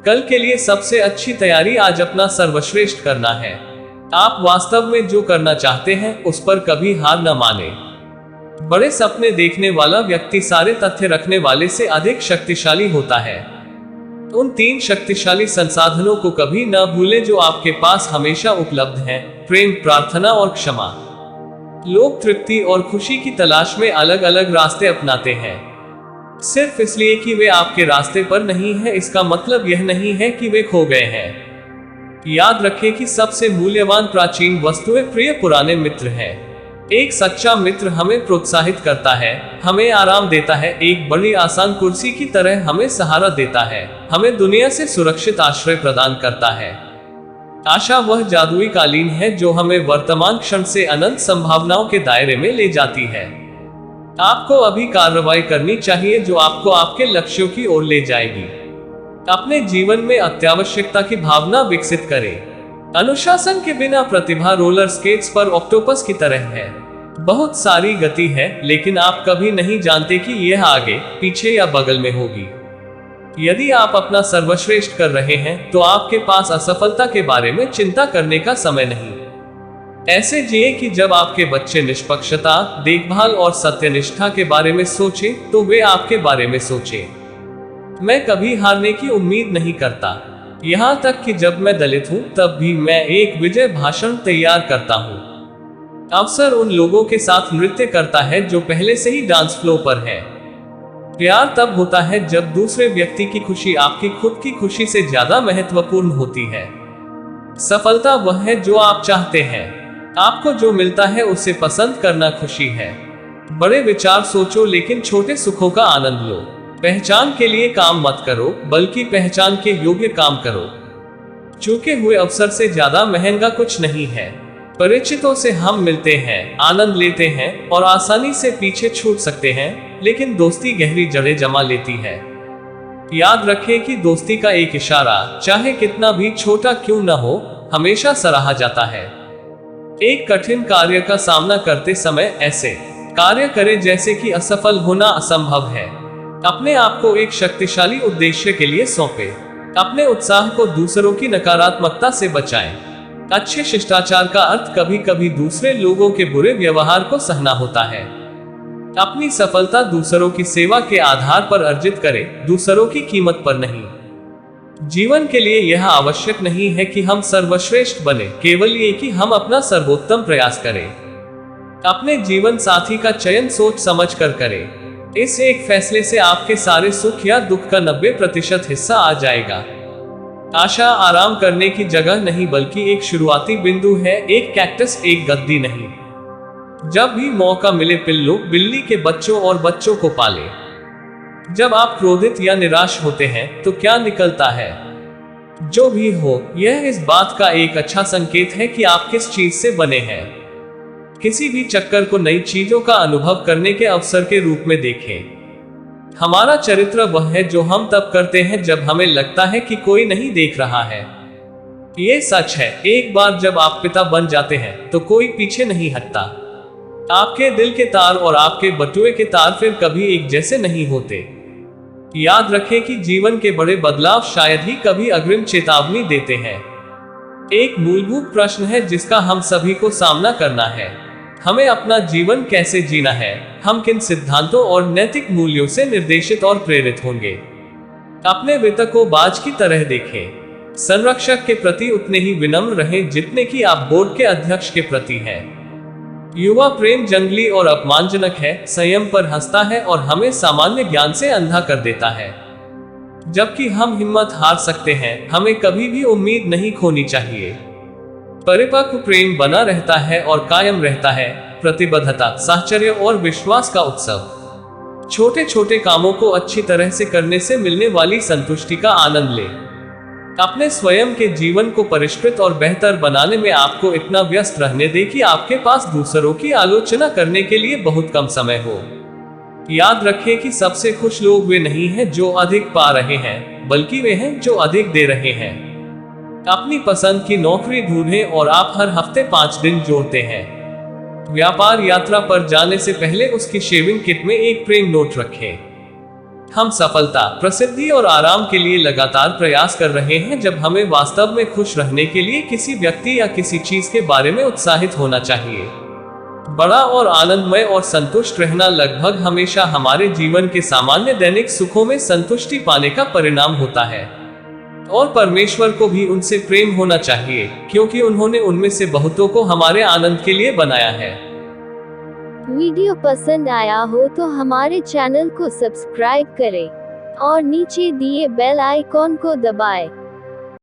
कल के लिए सबसे अच्छी तैयारी आज अपना सर्वश्रेष्ठ करना है। आप वास्तव में जो करना चाहते हैं उस पर कभी हार न माने। बड़े सपने देखने वाला व्यक्ति सारे तथ्य रखने वाले से अधिक शक्तिशाली होता है। उन 3 शक्तिशाली संसाधनों को कभी न भूलें जो आपके पास हमेशा उपलब्ध हैं: प्रेम, प्रार्थना और क्षमा। लोग तृप्ति और खुशी की तलाश में अलग अलग रास्ते अपनाते हैं। सिर्फ इसलिए कि वे आपके रास्ते पर नहीं हैं, इसका मतलब यह नहीं है कि वे खो गए हैं। याद रखें कि सबसे मूल्यवान प्राचीन वस्तुएं प्रिय पुराने मित्र हैं। एक सच्चा मित्र हमें प्रोत्साहित करता है, हमें आराम देता है, एक बड़ी आसान कुर्सी की तरह हमें सहारा देता है, हमें दुनिया से सुरक्षित आश्रय प्रदान करता है। आशा वह जादुई कालीन है जो हमें वर्तमान क्षण से अनंत संभावनाओं के दायरे में ले जाती है। आपको अभी कार्रवाई करनी चाहिए जो आपको आपके लक्ष्यों की ओर ले जाएगी। अपने जीवन में अत्यावश्यकता की भावना विकसित करें। अनुशासन के बिना प्रतिभा रोलर स्केट्स पर ऑक्टोपस की तरह है। बहुत सारी गति है, लेकिन आप कभी नहीं जानते कि यह आगे, पीछे या बगल में होगी। यदि आप अपना सर्वश्रेष्ठ कर रहे हैं तो आपके पास असफलता के बारे में चिंता करने का समय नहीं। ऐसे जिए कि जब आपके बच्चे निष्पक्षता, देखभाल और सत्यनिष्ठा के बारे में सोचें तो वे आपके बारे में सोचें। मैं कभी हारने की उम्मीद नहीं करता, यहाँ तक कि जब मैं दलित हूँ तब भी मैं एक विजय भाषण तैयार करता हूँ। अवसर उन लोगों के साथ नृत्य करता है जो पहले से ही डांस फ्लो पर है। प्यार तब होता है जब दूसरे व्यक्ति की खुशी आपकी खुद की खुशी से ज्यादा महत्वपूर्ण होती है। सफलता वह है जो आप चाहते हैं। आपको जो मिलता है उसे पसंद करना खुशी है। बड़े विचार सोचो लेकिन छोटे सुखों का आनंद लो। पहचान के लिए काम मत करो, बल्कि पहचान के योग्य काम करो। चूके हुए अवसर से ज्यादा महंगा कुछ नहीं है। परिचितों से हम मिलते हैं, आनंद लेते हैं और आसानी से पीछे छूट सकते हैं, लेकिन दोस्ती गहरी जड़ें जमा लेती है। याद रखें कि दोस्ती का एक इशारा, चाहे कितना भी छोटा क्यों न हो, हमेशा सराहा जाता है। एक कठिन कार्य का सामना करते समय ऐसे कार्य करें जैसे कि असफल होना असंभव है। अपने आप को एक शक्तिशाली उद्देश्य के लिए सौंपें। अपने उत्साह को दूसरों की नकारात्मकता से बचाएं। अच्छे शिष्टाचार का अर्थ कभी कभी दूसरे लोगों के बुरे व्यवहार को सहना होता है। अपनी सफलता दूसरों की सेवा के आधार पर अर्जित करें, दूसरों की कीमत पर नहीं। जीवन के लिए यह आवश्यक नहीं है कि हम सर्वश्रेष्ठ बने, केवल ये कि हम अपना सर्वोत्तम प्रयास करें। अपने जीवन साथी का चयन सोच समझ कर करें। इस एक फैसले से आपके सारे सुख या दुख का 90% हिस्सा आ जाएगा। आशा आराम करने की जगह नहीं, बल्कि एक शुरुआती बिंदु है, एक कैक्टस, एक गद्दी नहीं। जब भी मौका मिले पिल्लो बिल्ली के बच्चों और बच्चों को पाले। जब आप क्रोधित या निराश होते हैं तो क्या निकलता है? जो भी हो, यह इस बात का एक अच्छा संकेत है कि आप किस चीज से बने हैं। किसी भी चक्कर को नई चीजों का अनुभव करने के अवसर के रूप में देखें। हमारा चरित्र वह है जो हम तब करते हैं जब हमें लगता है कि कोई नहीं देख रहा है। ये सच है, एक बार जब आप पिता बन जाते हैं तो कोई पीछे नहीं हटता। आपके दिल के तार और आपके बटुए के तार फिर कभी एक जैसे नहीं होते। याद रखें कि जीवन के बड़े बदलाव शायद ही कभी अग्रिम चेतावनी देते हैं। एक मूलभूत प्रश्न है जिसका हम सभी को सामना करना है। हमें अपना जीवन कैसे जीना है? हम किन सिद्धांतों और नैतिक मूल्यों से निर्देशित और प्रेरित होंगे? अपने वित्त को बाज की तरह देखें। संरक्षक के प्रति उतने ही विनम्र रहें जितने कि आप बोर्ड के अध्यक्ष के प्रति हैं। युवा प्रेम जंगली और अपमानजनक है, संयम पर हंसता है और हमें सामान्य ज्ञान से अंधा कर देता है। जबकि हम हिम्मत हार सकते हैं, हमें कभी भी उम्मीद नहीं खोनी चाहिए। परिपक्व प्रेम बना रहता है और कायम रहता है। प्रतिबद्धता, साहचर्य और विश्वास का उत्सव। छोटे छोटे कामों को अच्छी तरह से करने से मिलने वाली संतुष्टि का आनंद लें। अपने स्वयं के जीवन को परिष्कृत और बेहतर बनाने में आपको इतना व्यस्त रहने दें कि आपके पास दूसरों की आलोचना करने के लिए बहुत कम समय हो। याद रखें कि सबसे खुश लोग वे नहीं हैं जो अधिक पा रहे हैं, बल्कि वे हैं जो अधिक दे रहे हैं। अपनी पसंद की नौकरी ढूंढें और आप हर हफ्ते 5 दिन जोड़ते हैं। व्यापार यात्रा पर जाने से पहले उसकी शेविंग किट में एक प्रेम नोट रखें। हम सफलता, प्रसिद्धि और आराम के लिए लगातार प्रयास कर रहे हैं, जब हमें वास्तव में खुश रहने के लिए किसी व्यक्ति या किसी चीज के बारे में उत्साहित होना चाहिए। बड़ा और आनंदमय और संतुष्ट रहना लगभग हमेशा हमारे जीवन के सामान्य दैनिक सुखों में संतुष्टि पाने का परिणाम होता है। और परमेश्वर को भी उनसे प्रेम होना चाहिए, क्योंकि उन्होंने उनमें से बहुतों को हमारे आनंद के लिए बनाया है। वीडियो पसंद आया हो तो हमारे चैनल को सब्सक्राइब करें और नीचे दिए बेल आइकॉन को दबाएं।